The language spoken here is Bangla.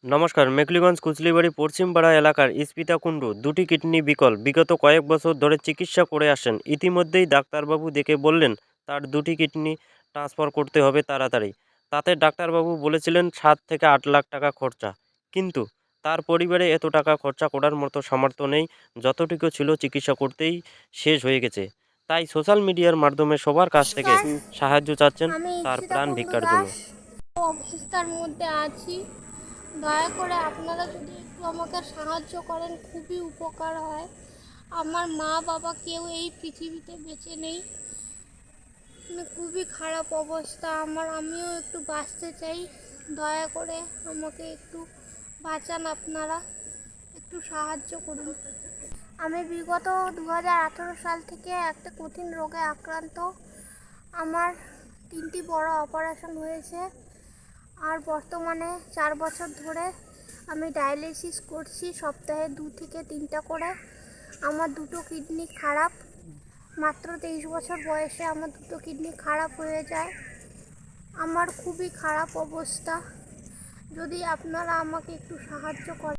নমস্কার। মেখলিগঞ্জ কুচলিবাড়ি পশ্চিমপাড়া এলাকার ইস্পিতা কুণ্ডু দুটি কিডনি বিকল। বিগত কয়েক বছর ধরে চিকিৎসা করে আসেন। ইতিমধ্যেই ডাক্তারবাবু দেখে বললেন তার দুটি কিডনি ট্রান্সফার করতে হবে তাড়াতাড়ি। তাতে ডাক্তারবাবু বলেছিলেন 7 থেকে 8 লাখ টাকা খরচা। কিন্তু তার পরিবারে এত টাকা খরচা করার মতো সামর্থ্য নেই। যতটুকু ছিল চিকিৎসা করতেই শেষ হয়ে গেছে। তাই সোশ্যাল মিডিয়ার মাধ্যমে সবার কাছ থেকে নমস্কার, সাহায্য চাচ্ছেন আমি তার ঈপ্সিতা প্রাণ কুণ্ডু ভিক্ষার জন্য। দাস অবস্থার মধ্যে আছি। দয়া করে আপনারা যদি একটু আমাকে সাহায্য করেন খুবই উপকার হয়। আমার মা বাবা কেউ এই পৃথিবীতে বেঁচে নেই। খুবই খারাপ অবস্থা আমার, আমিও একটু বাঁচতে চাই। দয়া করে আমাকে একটু বাঁচান, আপনারা একটু সাহায্য করুন। আমি বিগত 2018 সাল থেকে একটা কঠিন রোগে আক্রান্ত। আমার 3টি বড় অপারেশন হয়েছে, আর বর্তমানে 4 বছর ধরে আমি ডায়ালিসিস করছি, সপ্তাহে 2 থেকে 3টা করে। আমার দুটো কিডনি খারাপ। মাত্র 23 বছর বয়সে আমার দুটো কিডনি খারাপ হয়ে যায়। আমার খুবই খারাপ অবস্থা। যদি আপনারা আমাকে একটু সাহায্য করেন।